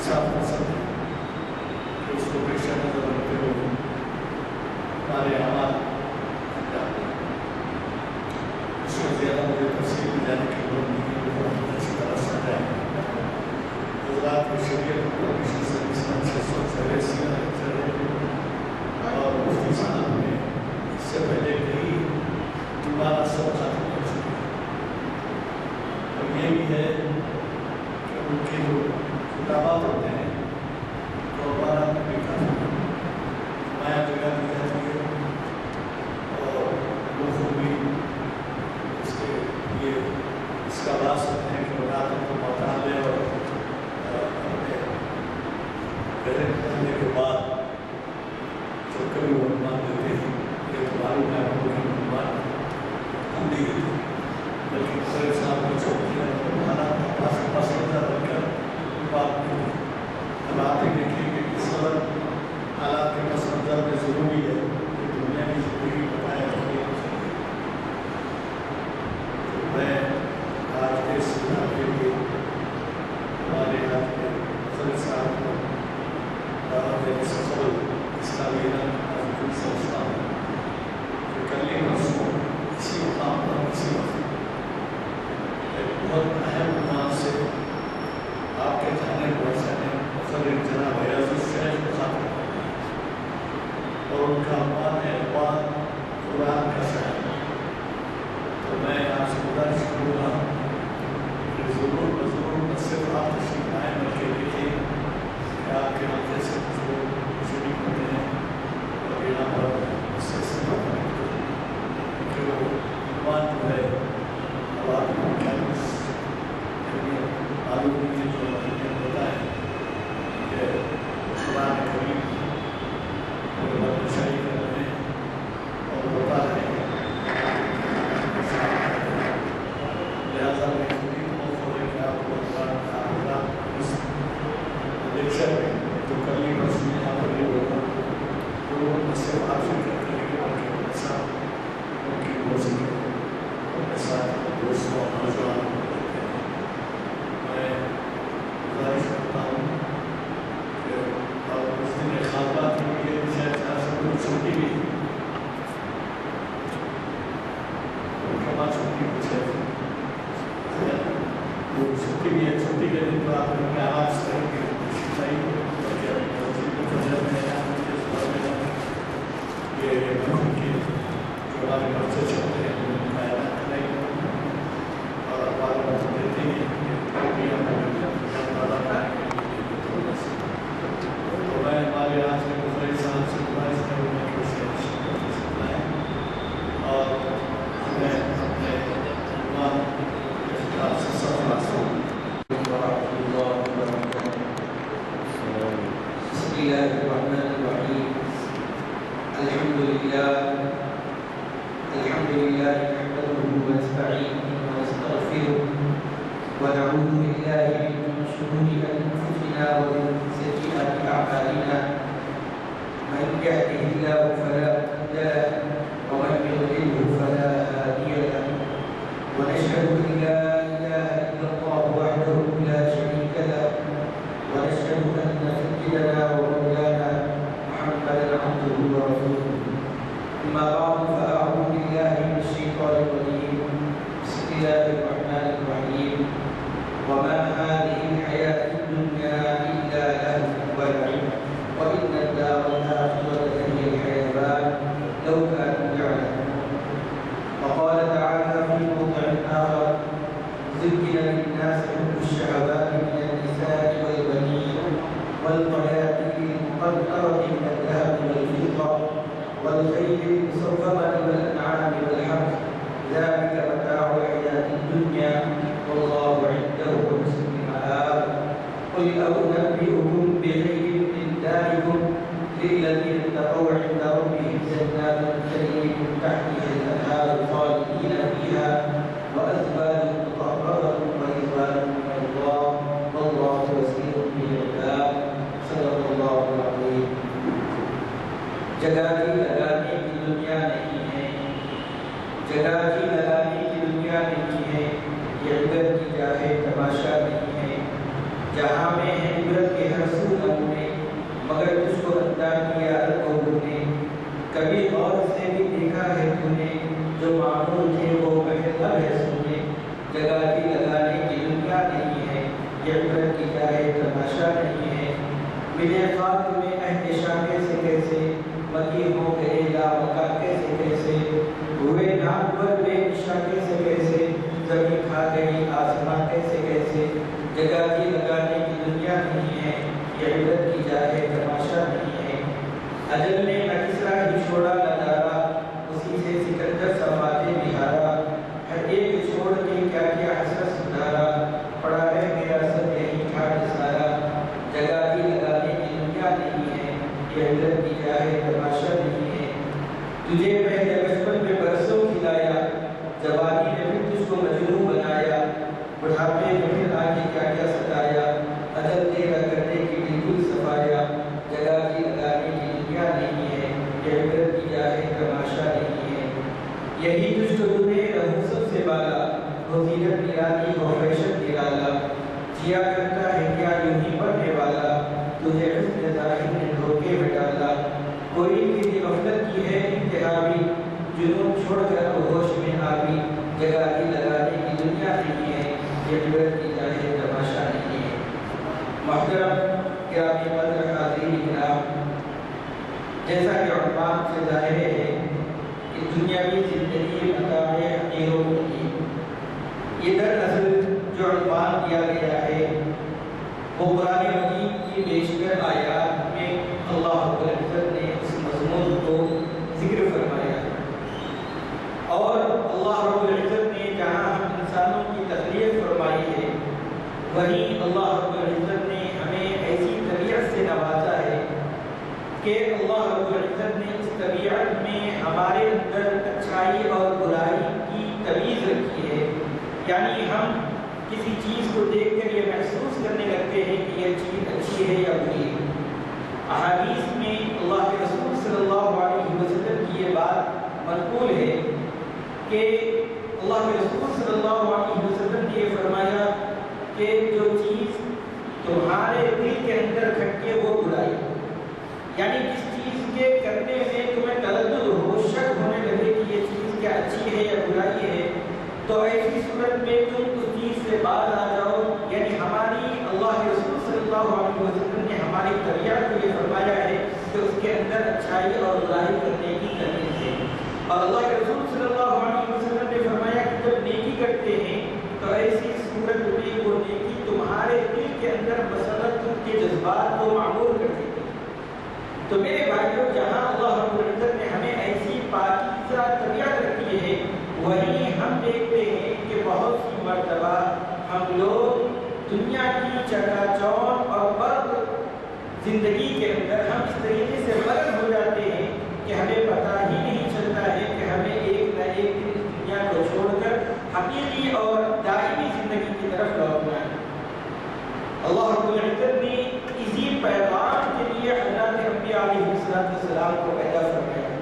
صاف پسند ہے کہ اس کو پیش نظر رکھتے ہوئے ہمارے اعمال انجام دیں۔ اس میں زیادہ مجھے تفصیل میں جانے کی ضرورت نہیں ہے، وہ بہت اچھی طرح سمجھائیں۔ حضرات کی شریعت کمیشن سروس سے سوچ رہے اور مفتی صاحب نے اس سے پہلے کئی دوبارہ سب ختم کر چکے ہیں، اور یہ بھی ہے کہ ان کے جو خطابات ہوتے ہیں وہ دوبارہ میں بھی کافی نمایاں جگہ دی جاتی ہے، اور لوگوں بھی اس کے لیے اس کا باعث ہوتے ہیں کہ راتوں کو مطالعے اور اپنے گھر پڑھنے کے بعد جو کبھی وہ عنوان دیتے ہیں یہ تو معلوم ہے آپ کو کہ عنوان ہم نہیں دیتے، بلکہ خیر صاحب کو چھوڑتے ہیں اور حالات کا پاس نظر رکھ کر بات نہیں ہے۔ اب آپ ہی دیکھیں کہ کس قدر حالات کے پس منظر میں ضروری ہے کہ دنیا کی زندگی بتایا رکھے۔ تو میں آج کے اس کتاب کے لیے ہمارے ہاتھ میں خیر صاحب کو دعوت دینے سے قبل اس کا لینا سمجھتا ہوں کہ کل ہی پرسوں اسی مقام پر اسی وقت ایک بہت اہم عنوان سے آپ کے جانے والے نے مقرر جناب ریاض الشیخ کو خاطر کیا، اور ان کا عنوان ہے اقبال قرآن کا شاعر۔ تو میں آپ سے گزارش کروں گا کہ ضرور نہ صرف آپ تشریف لائیں بلکہ دیکھیں کہ آپ کے حلقے سے کچھ لوگ شریک ہوتے ہیں اور یہاں پر اس سے سمجھ کرتے ہیں کہ وہ عنوان جو ہے اب آپ کو کیا معلوم نہیں ہے، جو ہمیں بتائیں کہ قرآن کریم اور بدمشاہی کر رہے ہیں اور بتا رہے ہیں، لہٰذا میں خود ہی بہت ہو رہے کہ آپ کو قرآن کا ہوگا اس لیکچر میں جو کل ہی بس یہاں پر یہ ہوگا تو وہ صرف آپ سے کر کریں گے بلکہ اپنے ساتھ ان کی روزی اپنے ساتھ دوستوں اور نوجوانوں کو دیتے ہیں۔ میں گزارش کرتا ہوں کہ اور اس دن خطبات کے لیے شاید چار سے کوئی چھٹی بھی چھٹی کچھ ہے وہ چھٹی بھی ہے، چھٹی کے دن تو آپ اپنے آرام سے رہیں گے یہ جو ہمارے بچے چلتے ہیں ان کا اعلان نہیں اور ہمارے دیتے ہیں تو میں ہمارے آج کے مفتی صاحب سے گزارش کروں گا کہ اسے لائیں اور ہمیں اپنے عنوان کے خطاب سے سفر حاصل بسم الله الرحمن الرحيم الحمد لله نحمده ونستعينه ونستغفره ونعوذ بالله من شرور انفسنا ومن سيئات اعمالنا من يهده الله فلا مضل له ومن يضلل فلا هادي له ونشهد ان لا اله الا الله وحده لا شريك له ونشهد أن سيدنا ومولانا محمدا عبده ورسوله أما بعد فأعوذ بالله من الشيطان الرجيم بسم الله الرحمن الرحيم وما هذه الحياة الدنيا إلا لهو ولعب وإن الدار الآخرة هي الحيوان لو كانوا يعلمون وقال تعالى في موضع آخر زين للناس حب الشهوات من النساء والبنين والقناطير المقنطرة من الذهب والفضة والخيل المسومة والأنعام والحرث ذلك متاع الحياة الدنيا والله عنده حسن المآب قل أنبئكم بخير من ذلكم للذين اتقوا عند ربهم جنات تجري من تحتها الأنهار خالدين فيها وأزواج مطهرة ورضوان من الله والله بصير بالعباد صدق الله العظيم۔ جگہ کی لگانے کی دنیا نہیں ہے، جگہ کی لگانے کی دنیا نہیں ہے، یہ عبرت کی جا ہے تماشا نہیں ہے۔ جہاں میں ہے عبرت کے ہر سو نمونے، مگر تجھ کو اندر کیا قوموں نے۔ کبھی غور سے بھی دیکھا ہے تو نے، جو معمول تھے وہ پہل اب ہے سونے۔ جگہ کی لگانے کی دنیا نہیں ہے، یہ عبرت کی جائے تماشا نہیں ہے۔ ملے خاک میں عہد شاہ کیسے کیسے، مکی ہو گئے لا مکہ کیسے کیسے، ہوئے نام پر بے نشاں کیسے کیسے، زمین کھا گئی آسمان کیسے کیسے۔ جگہ کی لگانے کی دنیا نہیں ہے، یہ عبرت کی جائے تماشا نہیں ہے۔ اجل نے نہ کسرا ہی چھوڑا نہ دارا، اسی سے سکندر سماتے بہارا۔ ہر ایک چھوڑ کے کیا کیا حسرت سدھارا، پڑا ہے میرا سب یہی ٹھاٹ سارا۔ جگہ کی لگانے کی دنیا نہیں ہے، یہ عبرت کی جائے تماشا نہیں ہے۔ تجھے پہلے بچپن میں برسوں کھلایا، جوانی نے پھر تجھ کو مجنون بنایا۔ بڑھاپے میں پھر آگے کیا کیا ستایا، اجل تیرا کرنے کی بالکل صفایا۔ جگہ کی لگانے کی دنیا نہیں ہے، یہ عبرت کی جائے تماشا نہیں ہے۔ یہی تجھ کو دنیا رہوں سب سے بالا، ہو زینت نرالی ہو فیشن نرالا۔ جیا کرتا ہے کیا یوں ہی پڑھنے والا، تجھے حسن ظاہر نے دھوکے میں ڈالا۔ کوئی بھی غفلت کی ہے انتہا بھی، جنون چھوڑ کر وہ ہوش میں آبی۔ جگہ کی لگانے کی دنیا نہیں ہے، یہ عبرت کی جائے تماشا نہیں ہے۔ محترم گرامی قدر حاضرین کرام، جیسا کہ عنوان سے ظاہر ہے کہ دنیاوی زندگی متاع حقیر و مقیم، یہ دراصل جو عنوان دیا گیا ہے وہ قرآن مجید کی بیشتر آیات میں اللہ رب العزت نے اس مضمون کو ذکر فرمایا ہے۔ اور اللہ رب العزت نے جہاں ہم انسانوں کی تخلیق فرمائی ہے، وہیں اللہ رب العزت نے ہمیں ایسی طبیعت سے نوازا ہے کہ اللہ رب العزت نے اس طبیعت میں ہمارے اندر اچھائی اور برائی کی تمیز رکھی ہے۔ یعنی ہم کسی چیز کو دیکھ کر یہ محسوس کرنے لگتے ہیں کہ یہ چیز اچھی ہے یا بری ہے۔ احادیث میں اللہ کے رسول صلی اللہ علیہ وسلم کی یہ بات منقول ہے کہ اللہ کے رسول صلی اللہ علیہ وسلم نے یہ فرمایا کہ جو چیز تمہارے دل کے اندر کھٹکے وہ برائی، یعنی جس چیز کے کرنے میں تمہیں تردد ہو، شک ہونے لگے کہ یہ چیز کیا اچھی ہے یا برائی ہے، تو ایسی صورت میں تم اس چیز سے باز آ جاؤ۔ یعنی ہماری اللہ کے رسول صلی اللہ علیہ وسلم نے ہماری طبیعت کو یہ فرمایا ہے کہ اس کے اندر اچھائی اور برائی کرنے کی تمیز ہے۔ اور اللہ کے رسول صلی اللہ علیہ وسلم نے فرمایا کہ جب نیکی کرتے ہیں تو ایسی صورت میں وہ نیکی تمہارے دل کے اندر مسلط کے جذبات کو معمور کر دیتی ہے۔ تو میرے بھائیوں، جہاں اللہ رب العزت نے ہمیں ایسی پاکیزہ طبیعت رکھی ہے، وہیں ہم دیکھتے ہیں کہ بہت سی مرتبہ ہم لوگ دنیا کی چکا چوند اور برق زندگی کے اندر ہم اس طریقے سے غرق ہو جاتے ہیں کہ ہمیں پتہ ہی نہیں چلتا ہے کہ ہمیں ایک نہ ایک دن اس دنیا کو چھوڑ کر حقیقی اور دائمی زندگی کی طرف لوٹنا ہے۔ اللہ رب العزت نے اسی پیغام کے لیے حضرات انبیاء علیہ السلام کو پیدا فرمایا،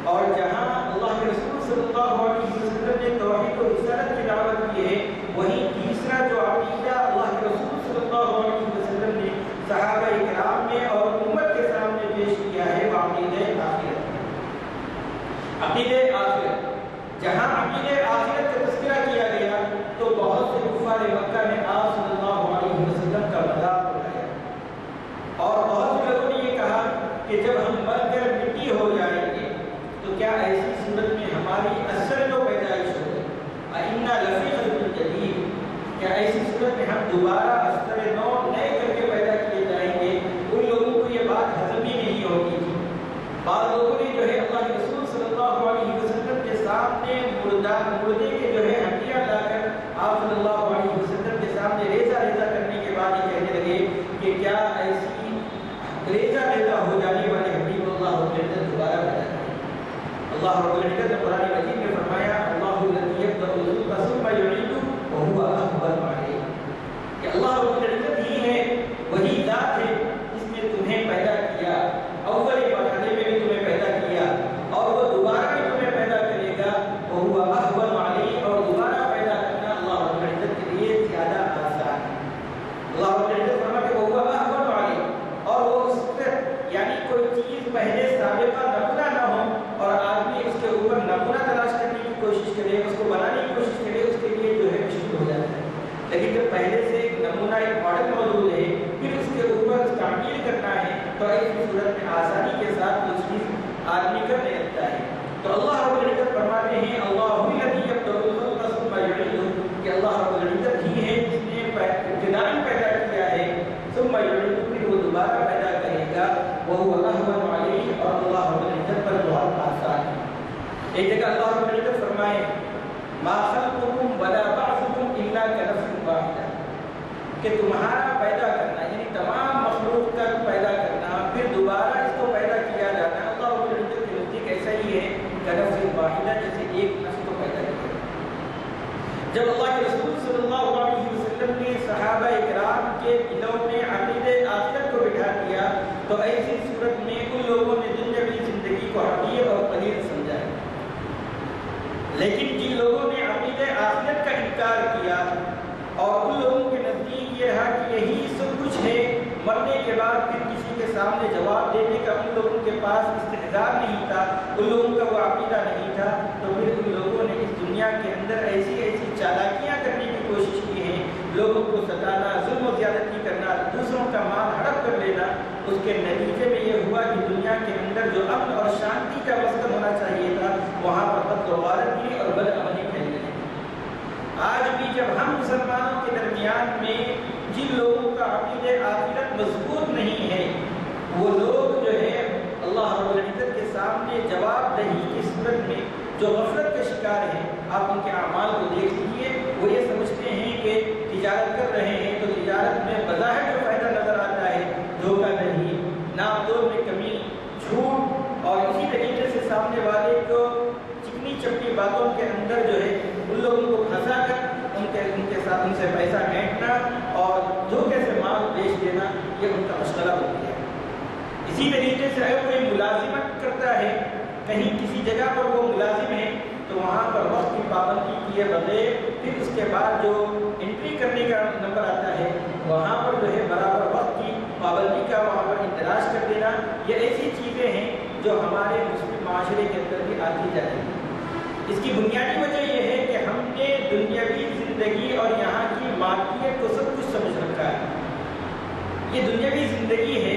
اور جہاں اللہ کے رسول صلی اللہ علیہ وسلم نے توحید و رسالت کی دعوت کی ہے، وہیں تیسرا جو عقیدہ اللہ کے رسول صلی اللہ علیہ وسلم نے صحابہ کرام نے اور امت کے سامنے پیش کیا ہے وہ عقیدہ آخرت۔ عقیدہ آخرت، جہاں عقیدہ آخرت کا تذکرہ کیا گیا تو بہت سے کفار مکہ نے آپ صلی اللہ علیہ وسلم کا مذاق اڑایا، اور بہت سے لوگوں نے یہ کہا کہ جب ہم مر کر مٹی ہو جائیں گے تو کیا ایسی صورت میں ہماری اثر تو پیدائش ہوگی، اِنَّا لَفِي خَلْقٍ جَدِيدٍ، کیا ایسی صورت میں ہم دوبارہ اثر نو نئے کر کے پیدا کیے جائیں گے؟ ان لوگوں کو یہ بات ہضم ہی نہیں ہوتی تھی۔ بعض لوگوں نے جو ہے اللہ کے رسول صلی اللہ علیہ وسلم کے سامنے مردے کے جو ہے ہڈیاں لا کر آپ صلی اللہ علیہ وسلم کے سامنے ریزہ کرنے کے بعد یہ کہنے لگے کہ کیا ایسی ریزہ ہو جانے والے ہڈی کو اللہ رب العزت دوبارہ پیدا کرے۔ اللہ رب العزت نے قرآن مجید میں فرمایا اللہ الذی یبدأ الخلق ثم یعیدہ وہو اہون علیہ، کہ اللہ رب العزت ہی ہے، وہی ذات ہے جس نے تمہیں پیدا کیا، اول مرحلے میں بھی تمہیں پیدا کیا، اور وہ دوبارہ بھی تمہیں پیدا کرے گا، وہو اہون علیہ، اور دوبارہ پیدا کرنا اللہ رب العزت کے لیے زیادہ آسان ہے۔ اللہ رب العزت تو ایسی صورت میں آسانی کے ساتھ وہ چیز آدمی کرنے لگتا ہے۔ تو اللہ رب العزت فرماتے ہیں اللہ الذی یبدأ الخلق ثم یعیدہ، کہ اللہ رب العزت ہی ہے جس نے ابتداءً پیدا کیا ہے، ثم یعیدہ، پھر وہ دوبارہ پیدا کرے گا، وہو اہون علیہ، اور اللہ رب العزت پر بہت آسان ہے۔ ایک جگہ اللہ رب العزت فرمائے ما خلقکم ولا بعثکم الا کنفس واحدہ، کہ تمہارا پیدا کرنا یعنی تمام مخلوق کا پیدا کرنا پھر دوبارہ اس کو پیدا کیا جانا اللہ رب العزت کے نزدیک ایسا ہی ہے کنفس واحدہ، جیسے ایک نفس کو پیدا کیا۔ جب اللہ کے رسول صلی اللہ علیہ وسلم نے صحابہ اکرام کے دلوں میں عقیدہ آخرت کو بٹھا دیا تو ایسی صورت میں ان لوگوں نے دنیاوی زندگی کو حقیر اور قلیل سمجھا ہے، لیکن جن لوگوں نے عقیدہ آخرت کا انکار کیا اور ان لوگوں کے نزدیک یہ رہا کہ یہی سب کچھ ہے، مرنے کے بعد پھر کسی کے سامنے جواب دینے کا ان لوگوں کے پاس استعداد نہیں تھا، ان لوگوں کا وہ عقیدہ نہیں تھا، تو پھر ان لوگوں نے اس دنیا کے اندر ایسی ایسی چالاکیاں کرنے کی کوشش کی ہیں، لوگوں کو ستانا، ظلم و زیادتی کرنا، دوسروں کا مال ہڑپ کر لینا۔ اس کے نتیجے میں یہ ہوا کہ دنیا کے اندر جو امن اور شانتی کا مسکن ہونا چاہیے تھا وہاں پر قتل و غارت اور بدامنی پھیلنے لگی۔ آج بھی جب ہم مسلمانوں کے درمیان میں جن لوگوں کا عقیدہ آخرت مضبوط نہیں ہے وہ لوگ جو ہے اللہ رب العزت کے سامنے جواب دہی کی صورت میں جو غفلت کے شکار ہیں، آپ ان کے اعمال کو دیکھ لیجیے، وہ یہ سمجھتے ہیں کہ تجارت کر رہے ہیں تو تجارت میں بظاہر جو فائدہ نظر آتا ہے دھوکہ نہیں، ناپ تول میں کمی، جھوٹ، اور اسی طریقے سے سامنے والے کو چکنی چپٹی باتوں کے اندر جو ہے ان لوگوں کو پھنسا کر ان کے ساتھ ان سے پیسہ اینٹنا اور دھوکے سے مال بیچ دینا، یہ ان کا مشغلہ ہو گیا ہے۔ اسی طریقے سے اگر کوئی ملازمت کرتا ہے، کہیں کسی جگہ پر وہ ملازم ہے تو وہاں پر وقت کی پابندی کیے بغیر پھر اس کے بعد جو انٹری کرنے کا نمبر آتا ہے وہاں پر جو ہے برابر وقت کی پابندی کا وہاں پر اندراج کر دینا، یہ ایسی چیزیں ہیں جو ہمارے مسلم معاشرے کے اندر بھی آتی جا رہی ہیں۔ اس کی بنیادی وجہ یہ ہے کہ ہم نے دنیاوی زندگی اور یہاں کی مادیت کو سب کچھ سمجھ رکھا ہے۔ یہ دنیاوی زندگی ہے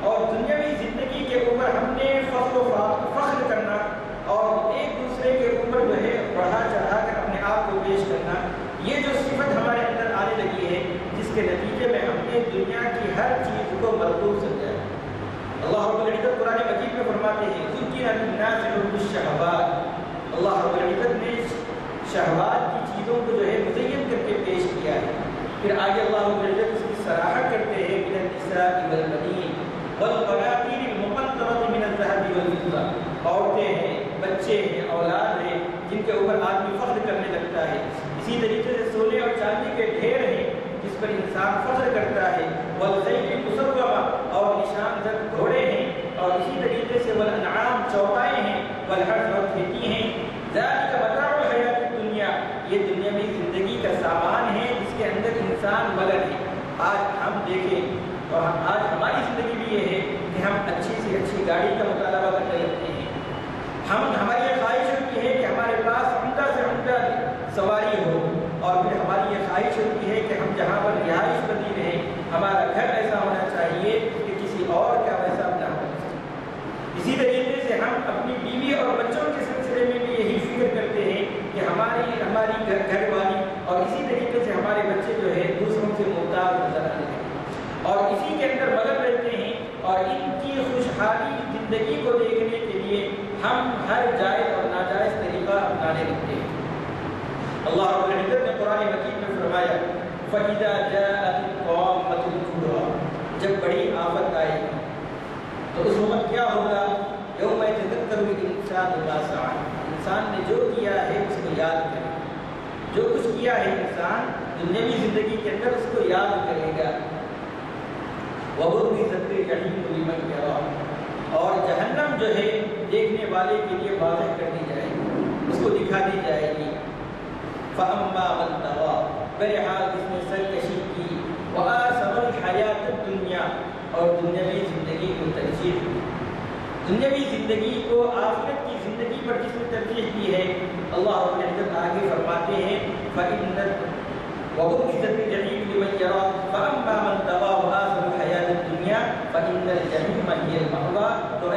اور دنیاوی زندگی کے اوپر ہم نے فخر کرنا اور ایک دوسرے کے اوپر جو ہے بڑھا چڑھا کر اپنے آپ کو پیش کرنا، یہ جو صفت ہمارے اندر آنے لگی ہے جس کے نتیجے میں ہم نے دنیا کی ہر چیز کو مرغوب سمجھا ہے۔ اللہ رب العزت قرآن مجید میں فرماتے ہیں زُيِّنَ لِلنَّاسِ حُبُّ الشَّهَوَاتِ، اللہ رب العزت نے شہوات کی چیزوں کو جو ہے مزین کر کے پیش کیا ہے۔ پھر آگے اللہ رب العزت اس کی صراحت کرتے ہیں مِنَ النِّسَاءِ وَالْبَنِينَ وَالْقَنَاطِيرِ الْمُقَنطَرَةِ مِنَ الذَّهَبِ وَالْفِضَّةِ، عورتیں ہیں، بچے ہیں، اولاد ہیں جن کے اوپر آدمی فخر کرنے لگتا ہے۔ اسی طریقے سے سونے اور چاندی کے ڈھیر ہیں جس پر انسان فخر کرتا ہے، وَالْخَيْلِ الْمُسَوَّمَةِ، اور نشان زد گھوڑے ہیں، اور اسی طریقے سے وَالْأَنْعَامِ، چوپائے ہیں، وَالْحَرْثِ، اور کھیتی ہیں، ذَلِكَ مَتَاعُ الْحَيَاةِ الدُّنْيَا، یہ دنیاوی زندگی کا سامان ہے جس کے اندر انسان مگن ہے۔ آج ہم دیکھیں اور آج ہماری زندگی بھی یہ ہے کہ ہم اچھی سے اچھی گاڑی کا مطالبہ کرنے لگتے ہیں، ہماری یہ خواہش ہوتی ہے کہ ہمارے پاس عمدہ سے عمدہ سواری ہو، اور پھر ہماری یہ خواہش ہوتی ہے کہ ہم جہاں پر رہائش پذیر ہیں ہمارا گھر ایسا ہونا چاہیے کہ کسی اور کا ویسا نہ ہو۔ اسی طریقے سے ہم اپنی بیوی اور بچوں کے سلسلے میں بھی یہی فکر کرتے ہیں کہ ہماری گھر والی اور اسی طریقے سے ہمارے بچے جو ہے دوسروں سے محتاج نظر آنے لگے اور اسی کے اندر مگن رہتے ہیں، اور ان کی خوشحالی زندگی کو دیکھنے کے لیے ہم ہر جائز اور ناجائز طریقہ اپنانے لگتے ہیں۔ اللہ رب العزت نے قرآن مجید میں فرمایا فَإِذَا جَاءَتِ الطَّامَّةُ الْكُبْرَىٰ، جب بڑی آفت آئے گی تو اس وقت کیا ہوگا؟ یوم یتذکر الانسان ما سعی، انسان نے جو کیا ہے اس کو یاد کرے، جو کچھ کیا ہے انسان دنیاوی زندگی کے اندر اس کو یاد کرے گا۔ وَبُرِّزَتِ الْجَحِیمُ لِمَنْ یَرَىٰ، اور جہنم جو ہے دیکھنے والے کے لیے واضح کر دی جائے گی، اس کو دکھا دی جائے گی۔ فَأَمَّا مَنْ طَغَىٰ، بہرحال جس نے سرکشی کی، وَآثَرَ الْحَیَاةَ الدُّنْیَا، اور دنیاوی زندگی کو ترجیح دی، دنیاوی زندگی کو آخرت کی زندگی پر جس نے ترجیح دی ہے، اللہ رب العزت آگے فرماتے ہیں وَبُرِّزَتِ الْجَحِیمُ لِمَنْ یَرَىٰ فَأَمَّا مَنْ طَغَىٰ وَآثَرَ الْحَیَاةَ الدُّنْیَا فَإِنَّ الْجَحِیمَ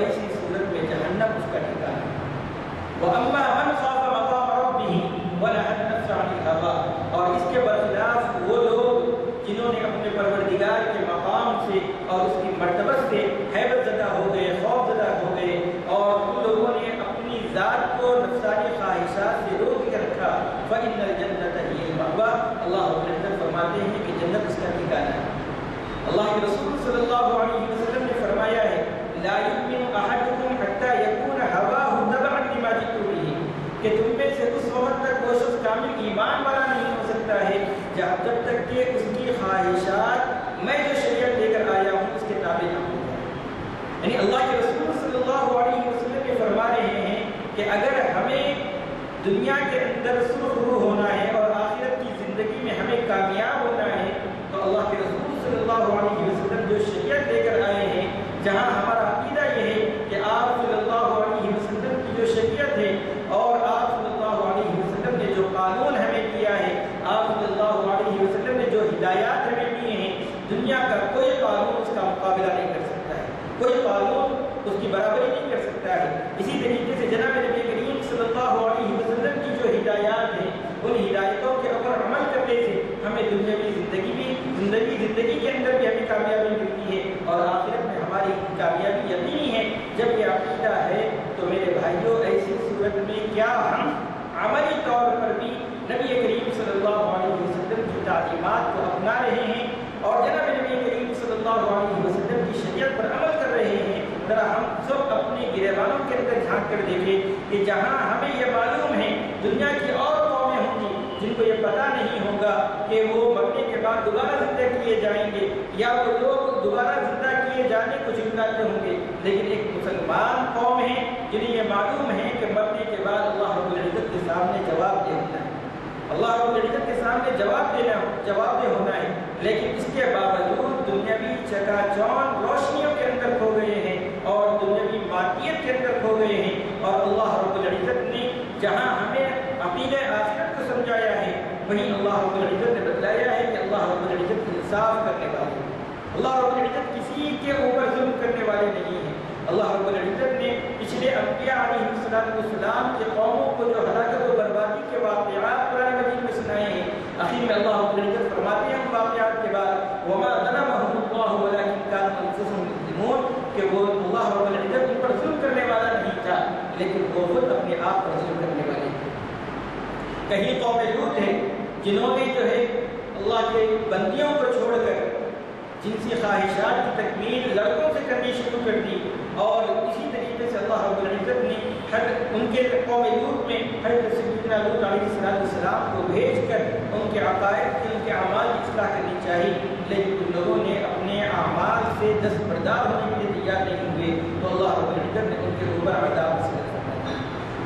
ایسی صورت میں جہنم اس کا ٹھکانہ ہے۔ وَأَمَّا مَنْ خَافَ مَقَامَ رَبِّهِ وَنَهَى النَّفْسَ عَنِ الْهَوَىٰ، اور اس کے برخلاف وہ لوگ جنہوں نے اپنے پروردگار کے مقام سے اور اس کی مرتبت سے ہیبت زدہ ہو گئے، خوف زدہ ہو گئے، اور ان لوگوں نے اپنی ذات کو نفسانی خواہشات سے روک کے رکھا، فَإِنَّ الْجَنَّةَ هِيَ الْمَأْوَىٰ، اللہ رب العزت فرماتے ہیں کہ جنت اس کا ٹھکانہ ہے۔ اللہ کے رسول صلی اللہ علیہ وسلم نے فرمایا ہے لا یؤمن احدکم حتی یکون ہواہ تبعا لما جئت بہ، کہ تم میں سے اس وقت تک وہ شخص کامل ایمان والا نہیں ہو سکتا ہے جب تک کہ اس کی خواہشات میں جو شریعت لے کر آیا ہوں اس کے تابع نہ ہو جائے۔ یعنی اللہ کے رسول صلی اللہ علیہ وسلم یہ فرما رہے ہیں کہ اگر ہمیں دنیا کے اندر سرخرو ہونا ہے اور آخرت کی زندگی میں ہمیں کامیاب ہونا ہے تو اللہ کے رسول صلی اللہ علیہ وسلم جو شریعت لے کر آئے ہیں، جہاں ہمارا عقیدہ یہ ہے کہ آپ صلی اللہ علیہ وسلم کی جو شریعت ہے اور آپ صلی اللہ علیہ وسلم نے جو قانون ہمیں دیا ہے، آپ صلی اللہ علیہ وسلم نے جو ہدایات ہمیں دیے ہیں، دنیا کا کوئی قانون اس کا مقابلہ نہیں کر سکتا ہے، کوئی قانون اس کی برابری نہیں کر سکتا ہے۔ اسی طریقے سے جناب نبی کریم صلی اللہ علیہ وسلم کی جو ہدایات ہیں، ان ہدایتوں کے اوپر عمل کرنے سے ہمیں دنیاوی زندگی کے اندر بھی ہمیں کامیابی ملتی ہے اور آخرت میں ہماری کامیابی یقینی ہے۔ جب یہ عقیدہ ہے تو میرے بھائیوں ایسی صورت میں کیا ہم عملی طور پر بھی نبی کریم صلی اللہ علیہ وسلم کی تعلیمات کو اپنا رہے ہیں اور جناب نبی کریم صلی اللہ علیہ وسلم کی شریعت پر عمل کر رہے ہیں؟ ذرا ہم سب اپنے گریبانوں کے اندر جھانک کر دیکھیں کہ جہاں ہمیں یہ معلوم ہے دنیا کی اور قومیں ہوں گی جن کو یہ پتہ نہیں ہوگا کہ وہ مرنے کے بعد دوبارہ زندہ کیے جائیں گے یا وہ لوگ دوبارہ زندہ کیے جانے کو جھٹلاتے ہوں گے، لیکن ایک مسلمان قوم ہے جنہیں یہ معلوم ہے کہ مرنے کے بعد اللہ رب العزت کے سامنے جواب دینا ہے، اللہ رب العزت کے سامنے جواب دہ ہونا ہے، لیکن اس کے باوجود دنیاوی چکا چوند روشنیوں کے اندر کھو گئے ہیں اور دنیاوی مادیت کے اندر کھو گئے ہیں، اور اللہ رب العزت نے جہاں ہمیں عقیدہ آخرت کو سمجھایا ہے وہیں اللہ رب العزت نے بتلایا ہے کہ اللہ رب العزت انصاف کرنے والے ہیں، اللہ رب العزت کسی کے اوپر ظلم کرنے والے نہیں ہیں۔ اللہ رب العزت نے پچھلے انبیاء علیہ السلام کے قوموں کو جو ہلاکت و بربادی کے واقعات قرآن مجید میں سنائے ہیں، آخر میں اللہ رب العزت فرماتے ہیں ان واقعات کے بعد وَمَا ظَلَمَهُمُ اللَّهُ وَلَٰكِن كَانُوا أَنفُسَهُمْ يَظْلِمُونَ، کہ وہ اللہ رب العزت ان پر ظلم کرنے والا نہیں تھا لیکن وہ خود اپنے آپ پر ظلم کرنے والے تھے۔ کہیں قوم لوط ہے جنہوں نے جو ہے اللہ کے بندیوں کو چھوڑ کر جنسی خواہشات کی تکمیل لڑکوں سے کرنی شروع کر دی، اور اسی طریقے سے اللہ رب العزت نے ان کے قوم لوط میں حضرت سیدنا لوط علیہ السلام کو بھیج کر ان کے عقائد کی، ان کے اعمال کی اصلاح کرنی چاہیے، لیکن ان لوگوں نے اپنے اعمال سے دستبردار ہونے کے لیے تیار نہیں ہوئے تو اللہ رب العزت نے ان کے اوپر عذاب نازل فرمایا۔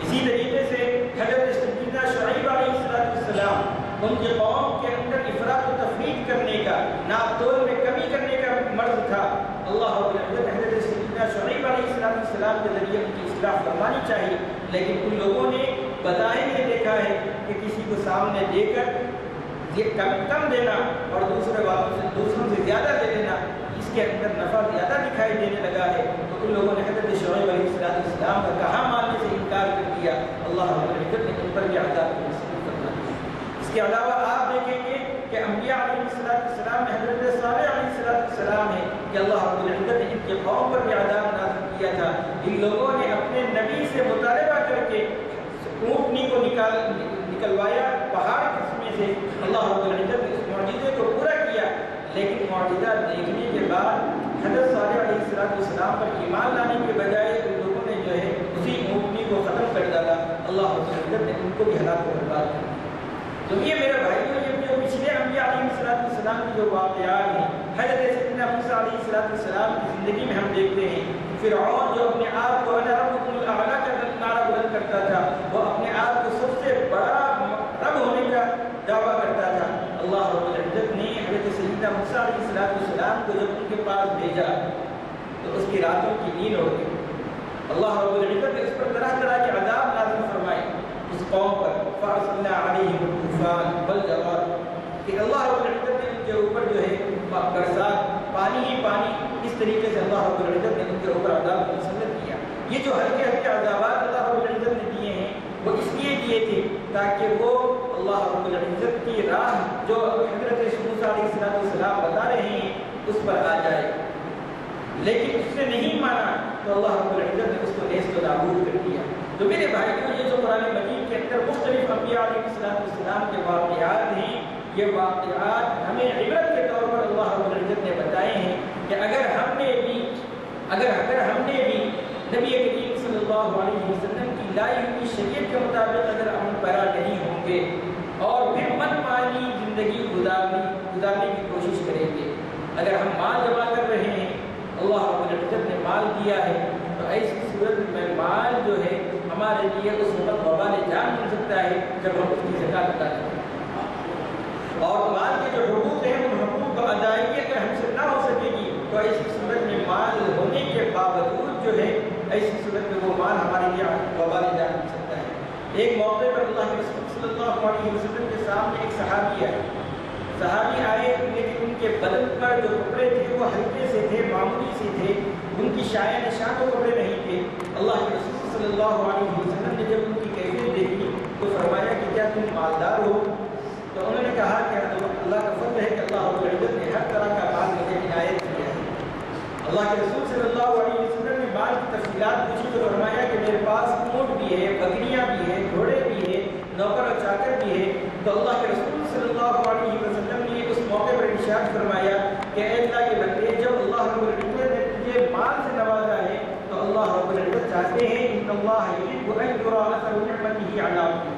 اسی طریقے سے حضرت سیدنا شعیب علیہ السلام ان کے قوم کے اندر افراط و تفریط کرنے کا، ناپ تول میں کمی کرنے کا مرض تھا، اللہ رب العزت حضرت سیدنا شعیب علیہ السلام کے ذریعے ان کی اصلاح فرمانی چاہیے، لیکن ان لوگوں نے بظاہر یہ دیکھا ہے کہ کسی کو سامنے دے کر یہ کم دینا اور دوسروں سے زیادہ دے دینا، اس کے اندر نفع زیادہ دکھائی دینے لگا ہے، تو ان لوگوں نے حضرت شعیب علیہ السلام کا کہاں ماننے سے انکار کر دیا، اللہ رب العزت نے ان پر بھی عذاب نازل فرما دیا۔ اس کے علاوہ آپ دیکھیں گے کہ انبیاء علیہ السلام میں حضرت صالح علیہ السلام ہے کہ اللہ رب العزت نے ان کے قوم پر بھی عذاب نازل کیا تھا، ان لوگوں نے اپنے نبی سے مطالبہ کر کے اونٹنی کو نکلوایا پہاڑ قسمے سے، اللہ رب العزت نے اس معجزے کو پورا کیا، لیکن معجزہ دیکھنے کے بعد حضرت صالح علیہ السلام پر ایمان لانے کے بجائے ان لوگوں نے جو ہے اسی اونٹنی کو ختم کر ڈالا، اللہ رب العزت نے ان کو بھی ہلاک و برباد کر دیا۔ تو یہ میرے بھائیوں یہ جو پچھلے انبیاء علیہ السلام کی جو واقعات ہیں، حضرت سیدنا موسیٰ علیہ السلام کی زندگی میں ہم دیکھتے ہیں فرعون جو اپنے آپ کو انا ربکم الاعلیٰ کا نعرہ بلند کرتا تھا، وہ اپنے آپ کو سب سے بڑا رب ہونے کا دعویٰ کرتا تھا، اللہ رب العزت نے حضرت سیدنا موسیٰ علیہ السلام کو جب ان کے پاس بھیجا تو اس کی راتوں کی نیند اڑ گئی، اللہ رب العزت نے اس پر طرح طرح کے عذاب نازل فرمائے اس قوم پر، فارسلنا علیہم الطوفان والجراد، کہ اللہ رب العزت نے ان کے اوپر جو ہے برسات، پانی ہی پانی، اس طریقے سے اللہ رب العزت نے ان کے اوپر عذاب مسلط کیا۔ یہ جو ہلکے ہلکے عذابات اللہ رب العزت نے دیے ہیں وہ اس لیے دیے تھے تاکہ وہ اللہ رب العزت کی راہ جو حضرت موسیٰ علیہ السلام بتا رہے ہیں اس پر آ جائے، لیکن اس نے نہیں مانا تو اللہ رب العزت نے اس کو نیست و نابود کر دیا۔ تو میرے بھائیوں، یہ جو قرآن مجید کے اندر مختلف انبیاء علیہ السلام کے واقعات ہیں، یہ واقعات ہمیں عبرت کے طور پر اللہ رب العزت نے بتائے ہیں کہ اگر ہم نے بھی نبی کریم صلی اللہ علیہ وسلم کی لائی ہوئی شریعت کے مطابق اگر عمل پیرا نہیں ہوں گے اور پھر من مانی زندگی گزارنے کی کوشش کریں گے، اگر ہم مال جمع کر رہے ہیں، اللہ رب العزت نے مال دیا ہے، تو ایسی صورت میں مال جو ہے ہمارے لیے اس وقت وبال جان مل سکتا ہے جب ہم اس کی زکات ادا کریں، اور مال کے جو حقوق ہیں ان حقوق کو ادائیگی اگر ہم سے نہ ہو سکے گی تو ایسی صورت میں مال ہونے کے باوجود جو ہے ایسی صورت میں وہ مال ہمارے لیے وبال جان مل سکتا ہے۔ ایک موقع پر اللہ کے رسول صلی اللہ علیہ وسلم کے سامنے ایک صحابی آئے لیکن ان کے بدن پر جو کپڑے تھے وہ ہلکے سے تھے، معمولی سے تھے، ان کی شایع نشان و کپڑے نہیں تھے۔ اللہ کے رسول صلی اللہ علیہ وسلم نے جب ان کی کیفیت دیکھی تو فرمایا کہ کیا تم مالدار ہو؟ تو انہوں نے کہا کہ اللہ کا فضل ہے کہ اللہ رب العزت نے ہر طرح کا مال مجھے عنایت کیا ہے۔ اللہ کے رسول صلی اللہ علیہ وسلم نے مال کی تفصیلات پوچھی تو فرمایا کہ میرے پاس اونٹ بھی ہے، بکریاں بھی ہیں، گھوڑے بھی ہیں، نوکر اور چاکر بھی ہے۔ تو اللہ کے رسول صلی اللہ علیہ وسلم نے اس موقع پر ارشاد فرمایا کہ اے اللہ کے بندے، جب اللہ رب العزت نے تجھے مال سے نوازا ہے تو اللہ رب العزت چاہتے ہیں ان اللہ یحب ان یری اثر نعمته علی عبده،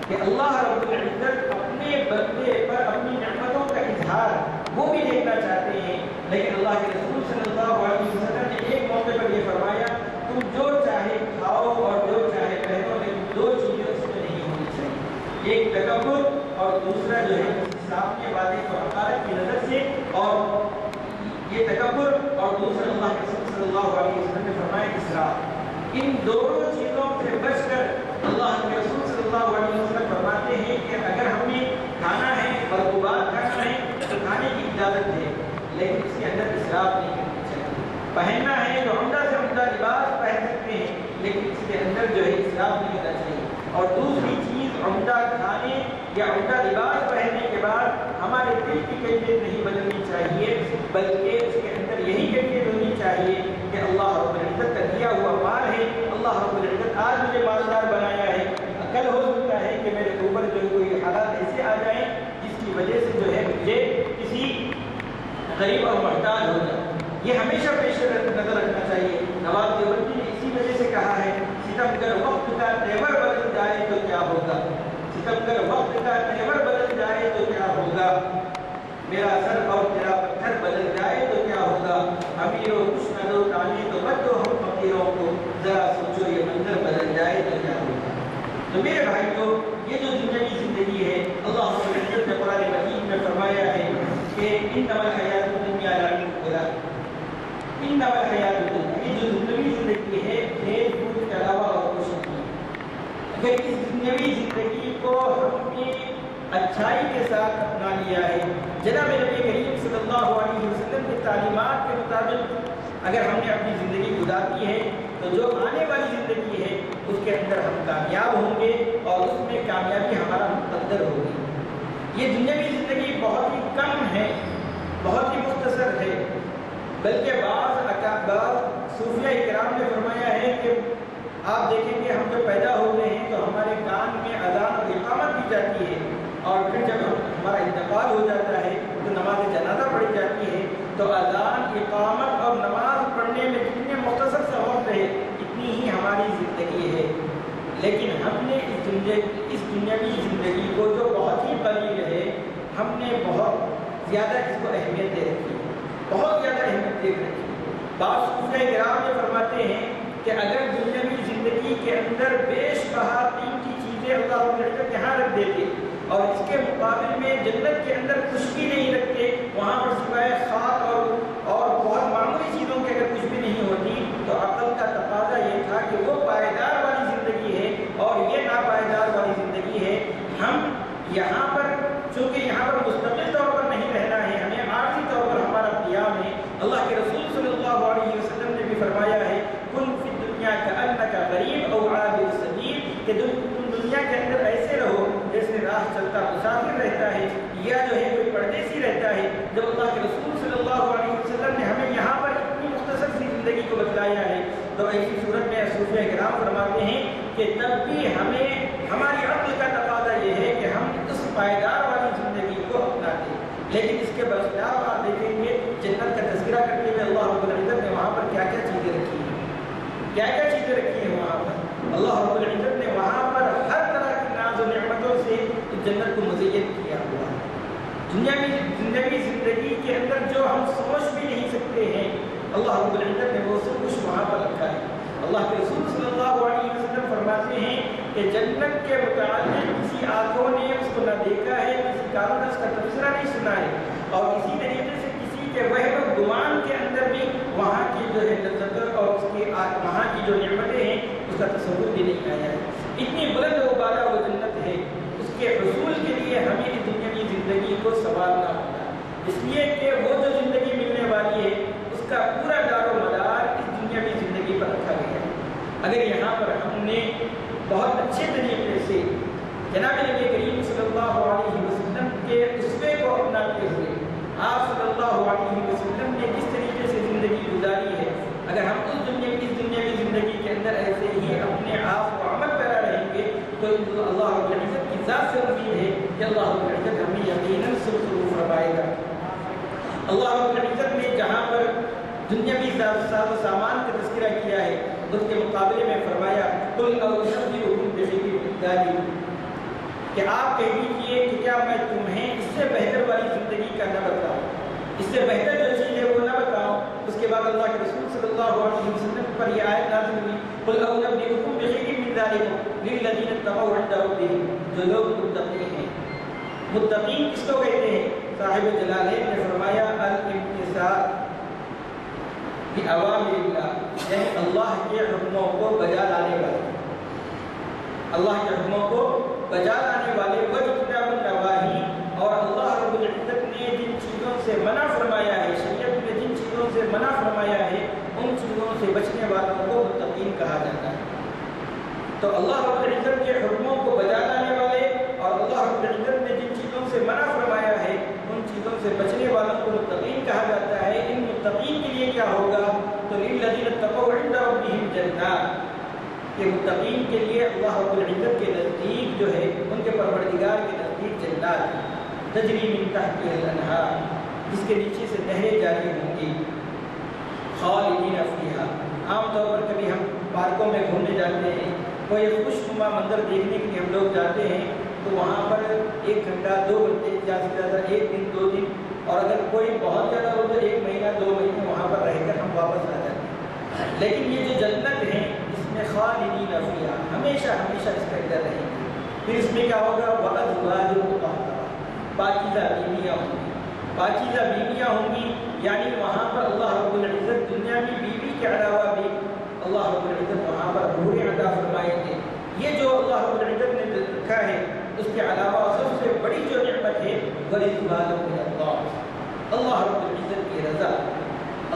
کہ اللہ رب العزت اپنے بندے پر اپنی نعمتوں کا اظہار وہ بھی دیکھنا چاہتے ہیں۔ لیکن اللہ کے رسول صلی اللہ علیہ وسلم نے ایک موقع پر یہ فرمایا تم جو چاہے کھاؤ اور جو چاہے پہنو، لیکن دو چیزیں اس میں نہیں ہونی چاہیے، ایک تکبر اور دوسرا جو ہے سامنے والے کو حقارت کی نظر سے، اور یہ تکبر اور دوسرا اللہ کے رسول صلی اللہ علیہ وسلم نے فرمایا اسراف۔ ان دونوں چیزوں سے بچ کر اللہ کے رسول صلی اللہ علیہ وسلم فرماتے ہیں کہ اگر ہم نے کھانا ہے، مرغوبات کھانا ہے تو کھانے کی اجازت ہے، لیکن اس کے اندر اسراف نہیں کرنا چاہیے۔ پہننا ہے تو عمدہ سے عمدہ لباس پہن سکتے ہیں، لیکن اس کے اندر جو ہے اسراف نہیں ہونا چاہیے۔ اور دوسری چیز، عمدہ کھانے یا عمدہ لباس پہننے کے بعد ہمارے دل کی کیفیت نہیں بدلنی چاہیے، بلکہ اس کے اندر یہی کیفیت ہونی چاہیے کہ اللہ رب العزت کا دیا ہوا مال ہے، اللہ رب العزت آج مجھے مالدار بنایا ہے، کل ہو سکتا ہے کہ میرے اوپر جو کوئی حالات ایسے آ جائیں جس کی وجہ سے جو ہے مجھے کسی غریب اور محتاج ہو جائے، یہ ہمیشہ پیش نظر رکھنا چاہیے۔ نواب دیوبندی نے اسی وجہ سے کہا ہے ستم گر وقت کا تیور بدل جائے تو کیا ہوگا، ستم گر وقت کا تیور بدل جائے تو کیا ہوگا، میرا سر اور تیرا پتھر بدل جائے تو کیا ہوگا، امیروں کچھ نہ دو تانے تو بچو ہم فقیروں کو، ذرا سوچو یہ منظر بدل جائے تو کیا ہوگا۔ تو میرے بھائیوں، یہ جو دنیاوی زندگی ہے اللہ رب العزت نے قرآن مجید میں فرمایا ہے کہ انما الحیات الدنیا لعب و لہو، انما الحیات الدنیا، یہ جو دنیاوی زندگی ہے کھیل کود کے علاوہ اور کچھ نہیں۔ اگر اس دنیاوی زندگی کو ہم نے اچھائی کے ساتھ اپنا لیا ہے، جناب نبی کریم صلی اللہ علیہ وسلم کی تعلیمات کے مطابق اگر ہم نے اپنی زندگی گزارتی ہے تو جو آنے والی زندگی ہے اس کے اندر ہم کامیاب ہوں گے اور اس میں کامیابی ہمارا مقدر ہوگی۔ یہ دنیاوی زندگی بہت ہی کم ہے، بہت ہی مختصر ہے، بلکہ بعض صوفیہ کرام نے فرمایا ہے کہ آپ دیکھیں گے ہم جب پیدا ہوتے ہیں تو ہمارے کان میں اذان اور اقامت دی جاتی ہے، اور پھر جب ہمارا انتقال ہو جاتا ہے تو نماز جنازہ پڑھی جاتی ہے، تو اذان، اقامت اور نماز پڑھنے میں جتنے مختصر سا وقت ہے اتنی ہی ہماری زندگی ہے۔ لیکن ہم نے اس دنیاوی زندگی کو جو بہت ہی قلیل ہے، ہم نے بہت زیادہ اس کو اہمیت دے رکھی ہے، بہت زیادہ اہمیت دے رکھی ہے۔ بعض صوفیہ کرام یہ فرماتے ہیں کہ اگر دنیاوی زندگی کے اندر بیش بہا قیمتی چیزیں اللہ رب العزت یہاں رکھ دیتے اور اس کے مقابل میں جنت کے اندر کچھ بھی نہیں رکھتے، وہاں پر سوائے خاک اور بہت معمولی چیزوں کے اگر کچھ بھی نہیں ہوتی، تو عقل کا تقاضا یہ تھا کہ وہ پائیدار والی زندگی ہے اور یہ ناپائیدار والی زندگی ہے۔ ہم یہاں پر چونکہ یہاں پر مستقل طور پر نہیں رہنا ہے، ہمیں عارضی طور پر ہمارا قیام ہے۔ اللہ کے رسول صلی اللہ علیہ وسلم نے بھی فرمایا ہے کن فی الدنیا الدنیا کأنک غریب او عابر سبیل، کہ تم دنیا کے اندر ایسے رہو جیسے راہ چلتا مسافر رہتا ہے یا جو ہے کوئی پردیسی رہتا ہے۔ جب اللہ کے رسول صلی اللہ علیہ وسلم نے ہمیں یہاں پر اتنی مختصر سی زندگی کو بتلایا ہے تو ایسی صورت میں صوفیہ کرام فرماتے ہیں کہ تب بھی ہمیں ہماری عقل کا تقاضا یہ ہے کہ ہم اس پائیدار والی زندگی کو اپناتے ہیں، لیکن اس کے برخلاف آپ دیکھیں گے جنت کا تذکرہ کرتے ہوئے اللہ رب العزت نے وہاں پر کیا کیا چیزیں رکھی ہیں، کیا کیا چیزیں رکھی ہیں وہاں پر۔ اللہ رب العزت نے وہاں پر ہر طرح کی ناز و نعمتوں سے اس جنت کو مزین کیا ہوا ہے۔ دنیا کی زندگی کے اندر جو ہم سوچ بھی نہیں سکتے ہیں اللہ رب العزت نے وہ سب کچھ وہاں پر رکھا ہے۔ اللہ کے رسول صلی اللہ علیہ وسلم فرماتے ہیں کہ جنت کے متعلق کسی آنکھوں نے اس کو نہ دیکھا ہے، کسی کانوں نے اس کا تبصرہ نہیں سنا ہے، اور اسی طریقے سے کسی کے وہم و گمان کے اندر بھی وہاں کی جو ہے لذت اور اس کی وہاں کی جو نعمتیں ہیں اس کا تصور بھی نہیں آیا ہے۔ اتنی بلند و بالا وہ جنت ہے، اس کے حصول کے لیے ہمیں اس دنیا کی زندگی کو سنوارنا ہوگا، اس لیے کہ وہ جو زندگی ملنے والی ہے اس کا پورا دار و مدار اس دنیا کی زندگی پر رکھا گیا ہے۔ اگر یہاں پر ہم نے بہت اچھے طریقے سے جناب نبی کریم صلی اللہ علیہ وسلم کے اسوے کو اپناتے ہوئے آپ صلی اللہ علیہ وسلم نے کس طریقے سے زندگی گزاری ہے، اگر ہم اس دنیا کی زندگی کے اندر ایسے ہی اپنے آپ کو عمل کرا رہیں گے تو اللہ رب العزت کی ذات سے امید ہے کہ اللہ رب العزت ہمیں یقیناً سرسرو فرمائے گا۔ اللہ رب العزت نے جہاں پر دنیاوی ساز و سامان کا تذکرہ کیا ہے اس کے مقابلے میں فرمایا قل اؤنبئکم بخیر من ذلک، کہ آپ کہہ دیجیے کہ کیا میں تمہیں اس سے بہتر والی زندگی کا نہ بتاؤں، اس سے بہتر جو چیز ہے وہ نہ بتاؤں۔ اس کے بعد اللہ کے رسول صلی اللہ علیہ وسلم پر یہ آیت نازل ہوئی قل اؤنبئکم بخیر من ذلک للذین اتقوا عند ربہم، جو لوگ متقی ہیں۔ متقین کس کو کہتے ہیں؟ صاحب جلالین نے فرمایا الامتثال بأوامر اللہ، یعنی اللہ کے حکموں کو بجا لانے والے، اللہ کے حکموں کو بجا لانے والے، واجتناب النواہی، اور اللہ رب العزت نے جن چیزوں سے منع فرمایا ہے، شریعت نے جن چیزوں سے منع فرمایا ہے ان چیزوں سے بچنے والوں کو متقین کہا جاتا ہے۔ تو اللہ رب العزت کے حکموں کو بجا لانے والے اور اللہ رب العزت نے جن چیزوں سے منع فرمایا ہے ان چیزوں سے بچنے والوں کو متقین کہا جاتا ہے۔ ان متقین کے لیے کیا ہوگا؟ تو للذین اتقوا عند ربہم جنات، کہ متقین کے لیے اللہ رب العزت کے نزدیک جو ہے ان کے پروردگار کے نزدیک جنات تجری من تحتها الانہار، جس کے نیچے سے نہریں جاری ہوں گی، خالدین فیہا۔ عام طور پر کبھی ہم پارکوں میں گھومنے جاتے ہیں، کوئی خوشنما منظر دیکھنے کے لیے ہم لوگ جاتے ہیں تو وہاں پر 1 گھنٹہ 2 گھنٹے زیادہ سے زیادہ 1 دن 2 دن، اور اگر کوئی بہت زیادہ ہو تو 1 مہینہ 2 مہینے وہاں پر رہ کر ہم واپس آ جاتے ہیں۔ لیکن یہ جو جنت ہے اس میں خالدین فیہا، ہمیشہ ہمیشہ اس کے اندر رہیں گے۔ پھر اس میں کیا ہوگا؟ وَأَزْوَاجٌ مُطَهَّرَةٌ، پاکیزہ بیویاں ہوں گی، پاکیزہ بیویاں ہوں گی، یعنی وہاں پر اللہ رب العزت دنیا کی بیوی کے علاوہ بھی اللہ رب العزت وہاں پر حور عطا فرمائیں گے۔ یہ جو اللہ رب العزت نے رکھا ہے اس کے علاوہ سب سے بڑی جو نعمت ہے وَرِضْوَانٌ مِّنَ اللَّهِ، اللہ رب العزت کی رضا،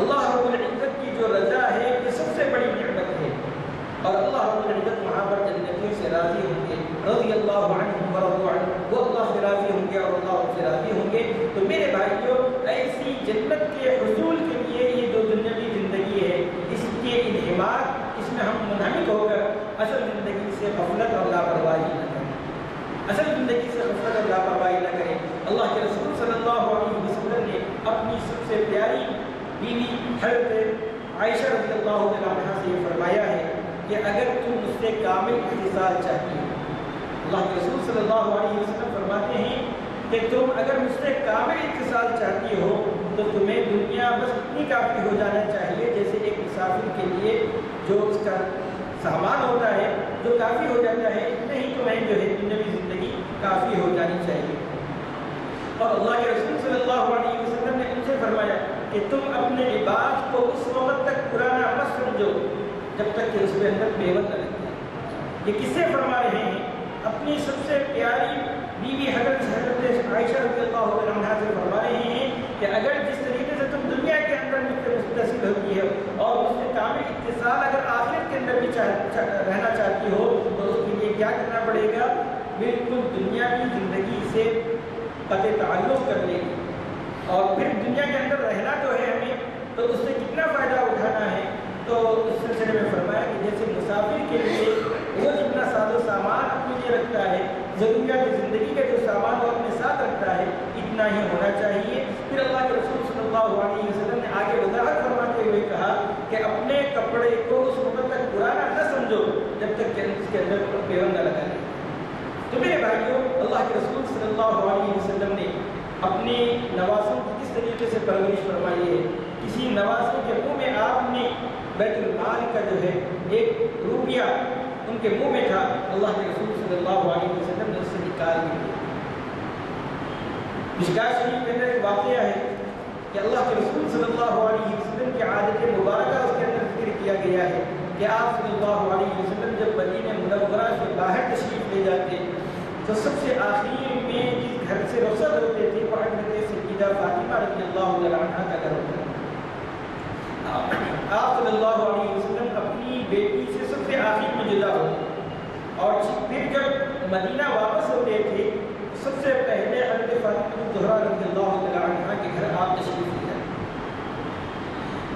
اللہ رب العزت کی جو رضا ہے یہ سب سے بڑی نعمت ہے، اور اللہ رب العزت وہاں پر جنتیوں سے راضی ہوں گے، رضی اللہ عنہم ورضوا عنہ، وہ اللہ سے راضی ہوں گے اور اللہ ان سے راضی ہوں گے۔ تو میرے بھائیوں، ایسی جنت کے حصول کے لیے یہ جو دنیاوی زندگی ہے اس کے انہماک، اس میں ہم منہمک ہو کر اصل زندگی سے غفلت اور لاپرواہی نہ کریں، اصل زندگی سے غفلت اور لاپرواہی نہ کریں۔ اللہ کے رسول صلی اللہ علیہ وسلم نے اپنی سب سے پیاری بیوی حضرت عائشہ رضی اللہ عنہا سے یہ فرمایا ہے کہ اگر تم مجھ سے کامل اتصال چاہتی ہو، اللہ کے رسول صلی اللہ علیہ وسلم فرماتے ہیں کہ تم اگر مجھ سے کامل اتصال چاہتی ہو تو تمہیں دنیا بس اتنی کافی ہو جانا چاہیے جیسے ایک مسافر کے لیے جو اس کا سامان ہوتا ہے جو کافی ہو جاتا ہے، اتنا ہی تمہیں جو ہے دنیاوی زندگی کافی ہو جانی چاہیے۔ اور اللہ کے رسول صلی اللہ علیہ وسلم نے ان سے فرمایا کہ تم اپنے لباس کو اس وقت تک پرانا مت سمجھو جب تک کہ اس کے اندر پیوند نہ لگ جائے۔ یہ کس سے فرما رہے ہیں؟ اپنی سب سے پیاری بیوی حضرت عائشہ رضی اللہ عنہا سے فرما رہے ہیں کہ اگر جس طریقے سے تم دنیا کے اندر مجھ سے متصل ہوتی ہے اور مجھ سے کامل اتصال اگر آخرت کے اندر بھی رہنا چاہتی ہو تو اس کے لیے کیا کرنا پڑے گا؟ بالکل دنیا کی زندگی سے قطع تعلق کر لے گی، اور پھر دنیا کے اندر رہنا جو ہے ہمیں تو اس سے کتنا فائدہ اٹھانا ہے۔ تو اس سلسلے میں فرمایا کہ جیسے مسافر کے لیے وہ جتنا ساز و سامان اپنے لیے رکھتا ہے، ضروریات زندگی کا جو سامان وہ اپنے ساتھ رکھتا ہے، اتنا ہی ہونا چاہیے۔ پھر اللہ کے رسول صلی اللہ علیہ وسلم نے آگے وضاحت فرماتے ہوئے کہا کہ اپنے کپڑے کو اس وقت تک پرانا نہ سمجھو جب تک کہ اس کے اندر پیون نہ لگا لے۔ تو میرے بھائیوں، اللہ کے رسول صلی اللہ علیہ وسلم نے اپنے نوازوں کی کس طریقے سے پرورش فرمائی ہے۔ کسی نوازوں کے منہ میں آپ نے بیت المال کا جو ہے 1 روپیہ ان کے منہ میں تھا، اللہ کے رسول صلی اللہ علیہ وسلم نے اس سے نکال دیا۔ مشکاۃ شریف کے اندر ایک واقعہ ہے کہ اللہ کے رسول صلی اللہ علیہ وسلم کی عادت مبارکہ اس کے اندر ذکر کیا گیا ہے کہ آپ صلی اللہ علیہ وسلم جب مدینہ منورہ سے باہر تشریف لے جاتے تو سب سے آخر میں جس گھر سے رخصت ہوتے تھے وہ حضرت سیدہ فاطمہ رضی اللہ عنہا کا گھر ہوتا ہے۔ آپ صلی اللہ علیہ وسلم اپنی بیٹی سے سب سے آخر میں جدا ہوتے اور پھر جب مدینہ واپس ہوتے تھے سب سے پہلے حضرت فاطمہ الزہرا رضی اللہ عنہا کے گھر آپ تشریف لے جاتے۔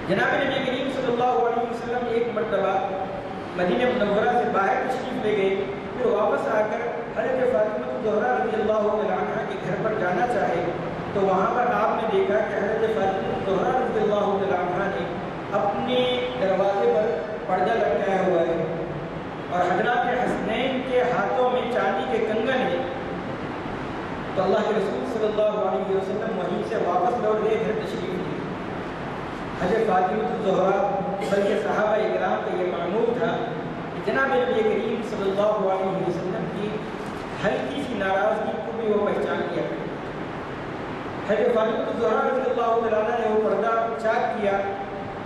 جناب نبی کریم صلی اللہ علیہ وسلم ایک مرتبہ مدینہ منورہ سے باہر تشریف لے گئے، پھر واپس آ کر حضرت فاطمہ الزہرا رضی اللہ عنہا کے گھر پر جانا چاہے تو وہاں پر آپ نے دیکھا کہ حضرت فاطمہ الزہرا رضی اللہ عنہا نے اپنے دروازے پر پردہ لٹکایا ہوا ہے اور حضرات حسنین کے ہاتھوں میں چاندی کے کنگن ہیں۔ تو اللہ کے رسول صلی اللہ علیہ وسلم وہیں سے واپس لوٹ گئے، گھر تشریف لیے۔ حضرت فاطمہ الزہرا بلکہ صحابہ اکرام کا یہ معمول تھا کہ جناب نبی کریم صلی اللہ علیہ وسلم کی ہلکی سی ناراضگی کو بھی وہ پہچان لیا کرتے۔ حضرت فاطمہ الزہرا رضی اللہ عنہا نے وہ پردہ چاک کیا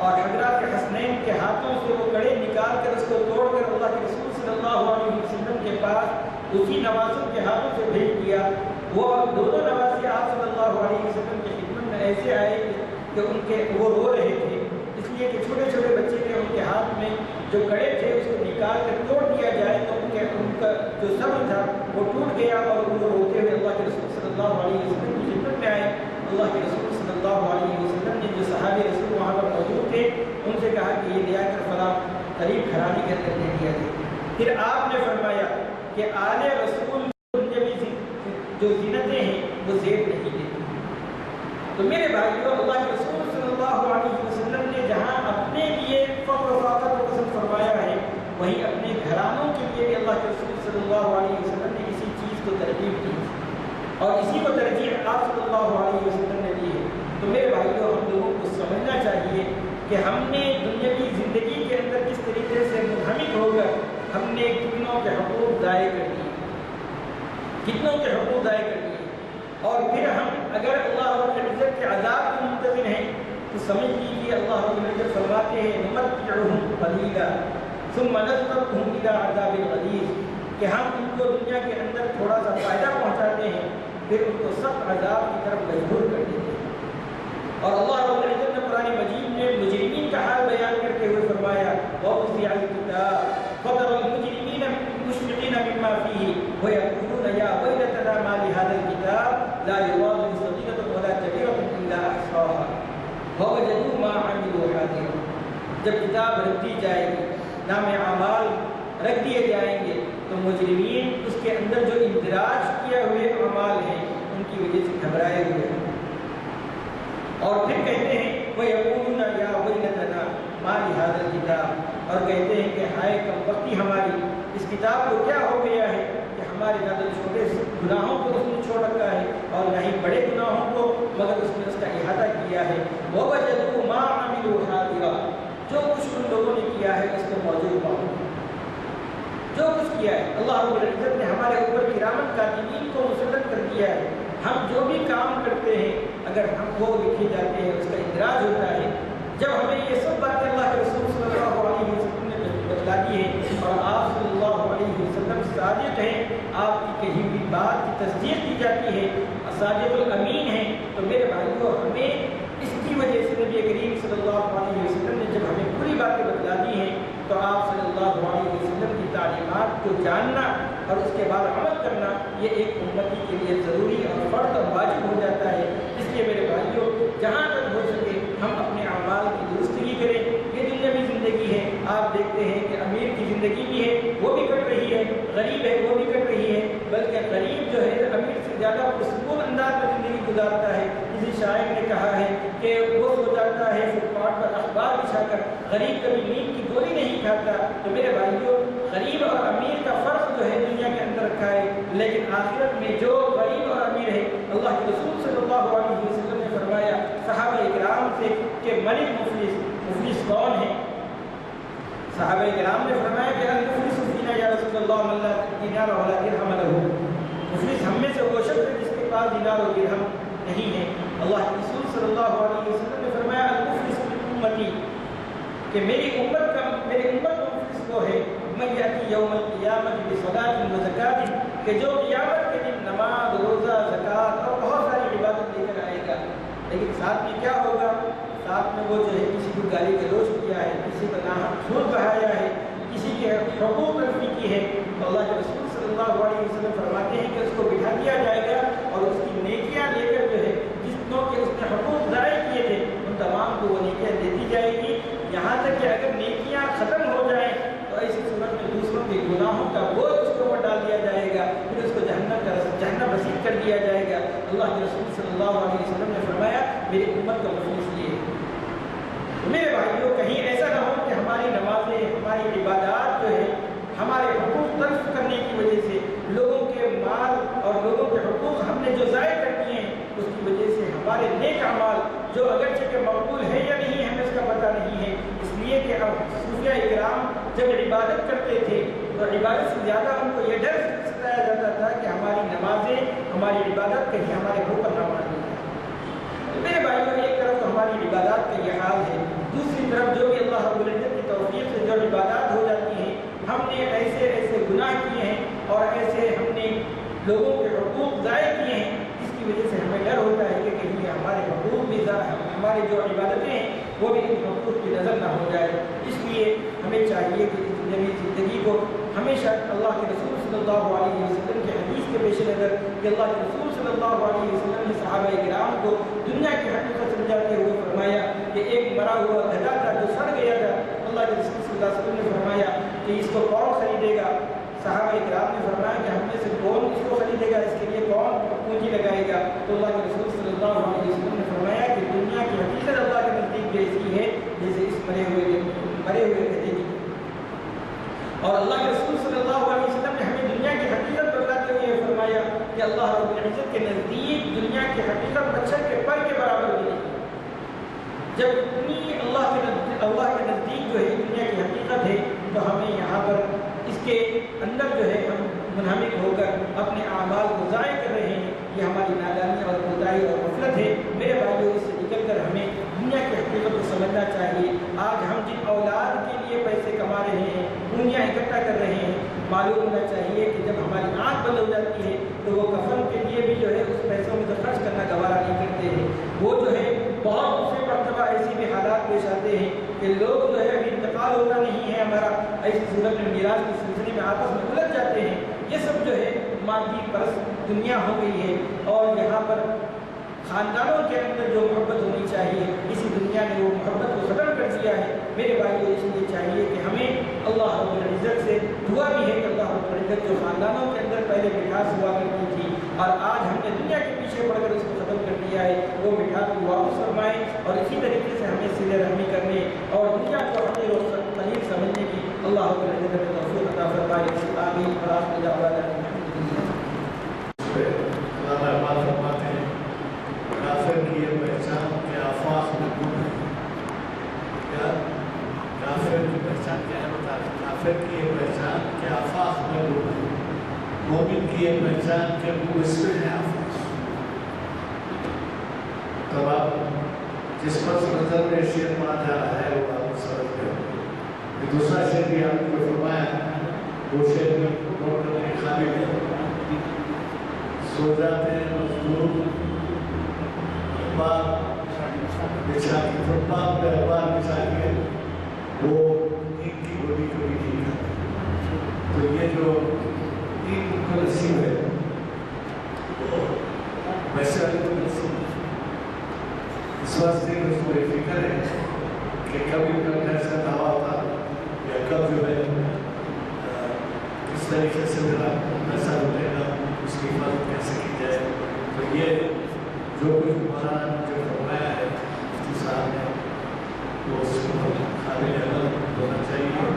اور حضرات حسنین کے ہاتھوں سے وہ کڑے نکال کر اس کو توڑ کر اللہ کے رسول صلی اللہ علیہ وسلم کے پاس اسی نوازوں کے ہاتھوں سے بھیج دیا۔ وہ دونوں نوازے آپ صلی اللہ علیہ وسلم کی خدمت میں ایسے آئے کہ وہ رو رہے تھے، اس لیے کہ چھوٹے چھوٹے بچے تھے، ان کے ہاتھ میں جو کڑے تھے اس کو نکال کر توڑ دیا جائے تو ان کا جو صبر تھا وہ ٹوٹ گیا اور وہ روتے ہوئے اللہ کے رسول صلی اللہ علیہ وسلم کی خدمت میں آئے۔ اللہ کے رسول صلی اللہ علیہ وسلم نے جو صحابہ رسول وہاں پر موجود تھے ان سے کہا کہ یہ لیا کر فلاں قریب گھرانے کے اندر دے دیا جائے۔ پھر آپ نے فرمایا کہ آل رسول جو زینتیں ہیں وہ زیب نہیں دیتی۔ تو میرے بھائیوں، اللہ کے رسول صلی اللہ علیہ وسلم نے جہاں اپنے لیے فخر و فخر کو پسند فرمایا ہے وہیں اپنے گھرانوں کے لیے بھی اللہ کے رسول صلی اللہ علیہ وسلم نے اسی چیز کو ترتیب دی اور اسی کو ترجیح آپ صلی اللہ علیہ وسلم نے دی ہے۔ تو میرے بھائیوں، ہم لوگوں کو سمجھنا چاہیے کہ ہم نے دنیاوی زندگی کے اندر کس طریقے سے منہمک ہو کر ہم نے کتنوں کے حقوق ضائع کر دیے، کتنوں کے حقوق ضائع کر دیے، اور پھر ہم اگر اللہ رب العزت کے عذاب کے منتظر ہیں تو سمجھ لیجیے اللہ رب العزت فرماتے ہیں نمتعہم قلیلا ثم نضطرہم الی عذاب غلیظ، کہ ہم ان کو دنیا کے اندر تھوڑا سا فائدہ پہنچاتے ہیں پھر ان کو سخت عذاب کی طرف مجبور کر دیتے ہیں۔ اور اللہ رب العزت نے قرآن مجید میں مجرمین کا حال بیان کرتے ہوئے فرمایا وَوَضِعَ الْكِتَابَ فَتَرَى الْمُجْرِمِينَ مُشْفِقِينَ مِمَّا فِيهِ وَيَقُولُونَ يَا وَيْلَتَنَا مَا لِهَذَا الْكِتَابِ لَا يُغَادِرُ صَغِيرَةً وَلَا كَبِيرَةً إِلَّا أَحْصَاهَا وَوَجَدُوا مَا عَمِلُوا حَاضِرًا۔ جب کتاب رکھ دی جائے گی، نام اعمال رکھ دیے جائیں گے تو مجرمین اس کے اندر جو اندراج کیا ہوئے اعمال ہیں ان کی وجہ سے گھبرائے ہوئے ہیں اور پھر کہتے ہیں وَيَقُولُونَ يَا وَيْلَتَنَا مَا لِهَذَا الْكِتَابِ، اور کہتے ہیں کہ ہائے کمبختی ہماری، اس کتاب کو کیا ہو گیا ہے کہ ہمارے نہ تو چھوٹے گناہوں کو اس نے چھوڑ رکھا ہے اور نہ ہی بڑے گناہوں کو، مگر اس نے اس کا احاطہ کیا ہے۔ وَوَجَدُوا مَا عَمِلُوا حَاضِرًا، جو کچھ ان لوگوں نے کیا ہے اس کو موجود پاؤ، جو کچھ کیا ہے اللہ رب العزت نے ہمارے اوپر کرامن کاتبین کو مسلط کر دیا ہے۔ ہم جو بھی کام کرتے ہیں اگر ہم وہ لکھے جاتے ہیں اس کا اندراج ہوتا ہے۔ جب ہمیں یہ سب باتیں اللہ کے رسول صلی اللہ علیہ وسلم نے بتلا دی ہیں اور آپ صلی اللہ علیہ وسلم صادق ہیں، آپ کی کہی ہوئی بات کی تصدیق کی جاتی ہے، صادق الامین ہیں، تو میرے بھائیوں ہمیں اس کی وجہ سے نبی کریم صلی اللہ علیہ وسلم نے جب ہمیں پوری باتیں بتلا دی ہیں تو آپ صلی اللہ علیہ وسلم کی تعلیمات کو جاننا اور اس کے بعد عمل کرنا یہ ایک امتی کے لیے ضروری اور فرض اور واجب ہو جاتا ہے۔ اس لیے میرے بھائیوں، جہاں تک ہو سکے ہم اپنے اعمال کی درستگی کریں۔ یہ دنیاوی زندگی ہے، آپ دیکھتے ہیں کہ امیر کی زندگی بھی ہے، وہ بھی کٹ رہی ہے، غریب ہے وہ بھی کٹ رہی ہے، بلکہ غریب جو ہے امیر سے زیادہ پرسکون انداز میں زندگی گزارتا ہے۔ کسی شاعر نے کہا ہے کہ وہ سو جاتا ہے فٹ پاتھ پر اخبار بچھا کر، غریب کبھی نیند کی گولی نہیں کھاتا۔ تو میرے بھائیوں، غریب اور امیر کا فرق جو ہے دنیا کے اندر رکھا ہے، لیکن آخرت میں جو غریب اور امیر ہے، اللہ کے رسول صلی اللہ علیہ وسلم نے فرمایا صحابہ کرام سے کہ من مفلس کون ہے؟ صحابہ کرام نے فرمایا کہ المفلس فینا یا رسول اللہ من لا دینار ولا درہم لہ، مفلس ہم میں سے وہ شخص ہے جس کے پاس دینار و درہم نہیں ہے۔ اللہ کے رسول صلی اللہ علیہ وسلم نے فرمایا المفلس من امتی، کہ میری امت کا مفلس وہ ہے من یأتی یوم القیامت بصلاۃ و زکاۃ، کہ جو قیامت کے دن نماز، روزہ، زکوٰۃ اور بہت ساری عبادت لے کر آئے گا، لیکن ساتھ میں کیا ہوگا؟ ساتھ میں وہ جو ہے کسی کو گالی گلوچ کیا ہے، کسی کا ناحق خون بہایا ہے، کسی کے حقوق تلفی کی ہے، تو اللہ کے رسول صلی اللہ علیہ وسلم فرماتے ہیں کہ اس کو بٹھا دیا جائے گا اور اس کی نیکیاں لے کر جو ہے جتنوں کے اس نے حقوق ضائع کیے تھے ان تمام کو وہ نیکیاں دے دی جائے گی، یہاں تک کہ اگر نیکیاں ختم ہو جائیں تو ایسی صورت میں دوسروں کے گناہوں کا بوجھ اس کو اوپر ڈال دیا جائے گا، پھر اس کو جہنم رسید کر دیا جائے گا۔ اللہ کے رسول صلی اللہ علیہ وسلم نے فرمایا میری امت کا مفلس یہ ہے۔ میرے بھائیوں، کہیں ایسا نہ ہو کہ ہماری نمازیں، ہماری عبادات جو ہے ہمارے حقوق تلف کرنے کی وجہ سے، لوگوں کے مال اور لوگوں کے حقوق ہم نے جو ضائع کر دیے ہیں اس کی وجہ سے ہمارے نیک اعمال جو اگرچہ کہ مقبول ہے یا نہیں ہمیں اس کا پتہ نہیں ہے، اس لیے کہ اب صوفیہ اکرام جب عبادت کرتے تھے تو عبادت سے زیادہ ان کو یہ ڈر ستایا جاتا تھا کہ ہماری نمازیں، ہماری عبادت کہیں ہمارے حقوق پر نہ مان لی جائے۔ تو میرے بھائیوں، ایک طرف تو ہماری عبادات کا یہ حال ہے، دوسری طرف جو بھی اللہ رب العزت کی توفیق سے جو عبادات ہو جاتی ہیں، ہم نے ایسے گناہ کیے ہیں اور ایسے ہم نے لوگوں کے حقوق ضائع کیے ہیں، اس کی وجہ سے ہمیں ڈر ہوتا ہے کہ کہیں ہمارے حقوق بھی ہماری جو عبادتیں ہیں وہ بھی ان حقوق کی نظر نہ ہو جائے۔ اس لیے ہمیں چاہیے کہ اس دنیاوی زندگی کو ہمیشہ اللہ کے رسول صلی اللہ علیہ وسلم کے حدیث کے پیش نظر، کہ اللہ کے رسول صلی اللہ علیہ وسلم نے صحابہ کرام کو دنیا کی حقیقت سمجھاتے ہوئے فرمایا کہ ایک مرا ہوا گدھا تھا جو سڑ گیا تھا، اللہ کے رسول صلی اللہ علیہ وسلم نے فرمایا کہ اس کو کون خریدے گا؟ صحابہ کرام نے فرمایا کہ ہم میں سے کون اس کو خریدے گا، اس کے لیے کون پونجی لگائے گا؟ تو اللہ کے رسول صلی اللہ علیہ وسلم نے فرمایا کہ دنیا کی حقیقت اللہ کے نزدیک ایسی ہے جیسے اس مرے ہوئے گدھے کی۔ اور اللہ کے رسول صلی اللہ علیہ وسلم نے ہمیں دنیا کی حقیقت بتلاتے ہوئے فرمایا کہ اللہ رب العزت کے نزدیک دنیا کی حقیقت مچھر کے پر کے برابر ملے گی۔ جب اتنی اللہ کے نزدیک جو ہے دنیا کی حقیقت ہے تو ہمیں یہاں پر اس کے اندر جو ہے ہم منہمک ہو کر اپنے اعمال کو ضائع کر رہے ہیں، یہ ہماری نادانی اور کوتاہی اور غفلت ہے۔ میرے بھائیوں، اس سے نکل کر ہمیں دنیا کی حقیقت کو سمجھنا چاہیے۔ آج ہم جن اولاد کے لیے پیسے کما رہے ہیں، پونجیاں اکٹھا کر رہے ہیں، معلوم ہونا چاہیے کہ جب ہماری آنکھ بند ہو جاتی ہے تو وہ کفن کے لیے بھی جو ہے اس پیسوں میں تو خرچ کرنا گوارا نہیں کرتے ہیں۔ وہ جو ہے بہت دوسرے مرتبہ ایسی بھی حالات پیش آتے ہیں کہ لوگ جو ہے ابھی انتقال ہوتا نہیں ہے ہمارا، ایسی صورت میں میراث کے سلسلے میں آپس میں الجھ جاتے ہیں۔ یہ سب جو ہے مادی پرست دنیا ہو گئی ہے، اور یہاں پر خاندانوں کے اندر جو محبت ہونی چاہیے اسی دنیا نے وہ محبت کو ختم کر دیا ہے۔ میرے بھائیوں، اس لیے چاہیے کہ ہمیں اللہ رب العزت سے دعا بھی ہے کہ اللہ رب العزت جو خاندانوں کے اندر پہلے مٹھاس ہوا کرتی تھی اور آج ہم نے دنیا کے پیچھے پڑھ کر اس کو ختم کر دیا ہے، وہ مٹھاس کو واپس فرمائے اور اسی طریقے سے ہمیں صلہ رحمی کرنے اور دنیا کو حقیر و قلیل سمجھنے کی اللہ رب العزت ہمیں توفیق عطا فرمائے۔ آمین۔ اور آخر دعوانا کافر کی یہ پہچان کے آفاق میں گم ہے۔ کیا کافر کی پہچان کیا ہے؟ بتا رہے کافر کی یہ پہچان کے آفاق میں گم ہے، مومن کی یہ پہچان کے وہ اس میں ہے آفاق۔ تب آپ جس پر نظر میں شعر پڑا جا رہا ہے وہ آپ سمجھ گئے۔ دوسرا شعر بھی آپ کو فرمایا، وہ شعر بھی نوٹ کرنے کے قابل ہے۔ سو جاتے ہیں مزدور بیچاری فٹبال پہ اخبار بچھائی ہے وہ ایک کی گولی کو بھی نہیں کھاتے. تو یہ جو ایک کا نصیب ہے وہ ویسے والے کو نصیب ہے. اس واسطے اس کو یہ فکر ہے کہ کبھی کب ایسا دعویٰ ہوتا یا کب جو ہے اس طریقے سے میرا ایسا ہوئے گا اس کی حفاظت کیسے کی جائے. تو یہ جو کچھ مولانا جو فرمایا ہے مفتی صاحب نے وہ اس کو قابل عمل ہونا چاہیے اور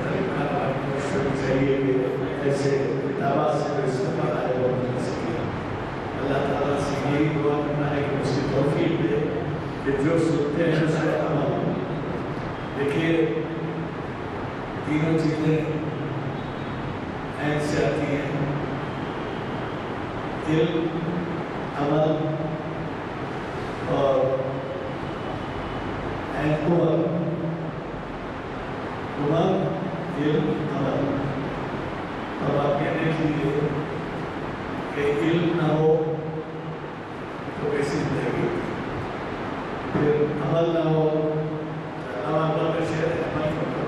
طریقہ کوشش کرنی چاہیے کہ ایسے کتابات سے جو استفادہ آئے وہ مل سکے. اللہ تعالیٰ سے یہی دعا کرنا ہے کہ اس کی توفیق دے کہ جو سنتے ہیں اس کا عمل ہو. دیکھیے تینوں چیزیں عین سے آتی ہیں: علم، عمل اور عین قوت. قوت، علم، عمل. اب آپ یہ دیکھ لیجیے کہ علم نہ ہو تو کیسی زندگی ہوتی، پھر عمل نہ ہو. عمل کا شعر ہے، عمل کرنا.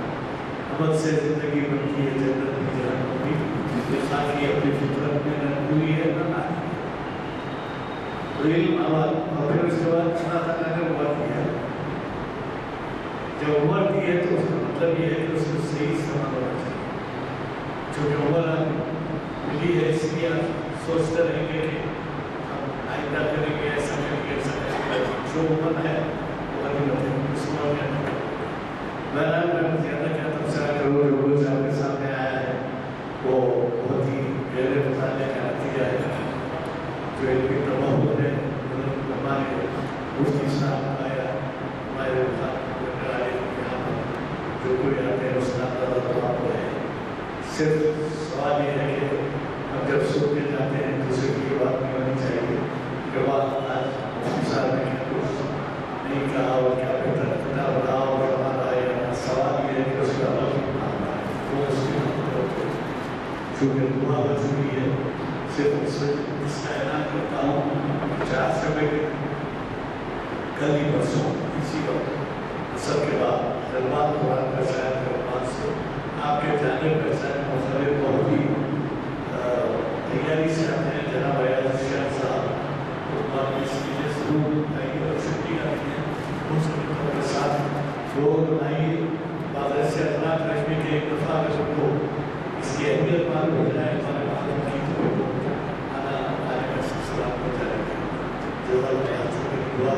عمل سے زندگی بنتی ہے جنت کی جہنم کی. یہ خاکی اپنی فطرت میں نہ ہوئی ہے نہ آئی. تو علم، عمل اور پھر اس کے بعد اللہ تعالیٰ نے عمر دیا. جب عمر دی ہے تو اس کا مطلب یہ ہے کہ اس کو صحیح استعمال ہونا چاہیے. چونکہ عمر ملی ہے اس لیے آپ سوچتے رہیں گے کہ ہم آئندہ کریں گے، ایسا کریں گے، ایسا کریں گے. جو عمر ہے وہ ابھی نہیں اس عمر میں نہیں. میں زیادہ کیا تبصرہ کروں جو کچھ آپ کے سامنے آیا ہے وہ بہت ہی گہرے مطالعے کا نتیجہ ہے. جو ایک بھی تباہ ہے ہمارے مفتی صاحب آیا ہمارے جو کوئی آتے ہیں اس کا دباؤ ہے. صرف سوال یہ ہے کہ ہم جب سن کے جاتے ہیں دوسرے کی بات نہیں ہونی چاہیے کہ بات آج مفتی صاحب نے کیا کچھ نہیں کہا اور کیا بہتر کتاب رہا اور ہمارا ہے. سوال یہ ہے کہ اس کا وہ اس کی چونکہ دعا ہو چکی ہے. صرف اس کا اعلان کرتا ہوں 4 شعبے کل ہی پرسوں اسی وقت سب کے بعد دربار قرآن کا شاید رحمان سے آپ کے جانے پر شاید مختلف بہت ہی تیاری سے آتے ہیں. جناب ایاز شاہ صاحب اور اس لیے ضرور آئیے اور چھٹی آتی ہیں ان سب کے ساتھ لوگ آئیے. بعض ایسے اخلاق رکھنے کے ایک دفعہ اگر سب کو اس کی اہمیت معلوم ہو جائے ہمارے معلوم کی تو آنے کا سلسلہ ہو جائے گا. جو دعا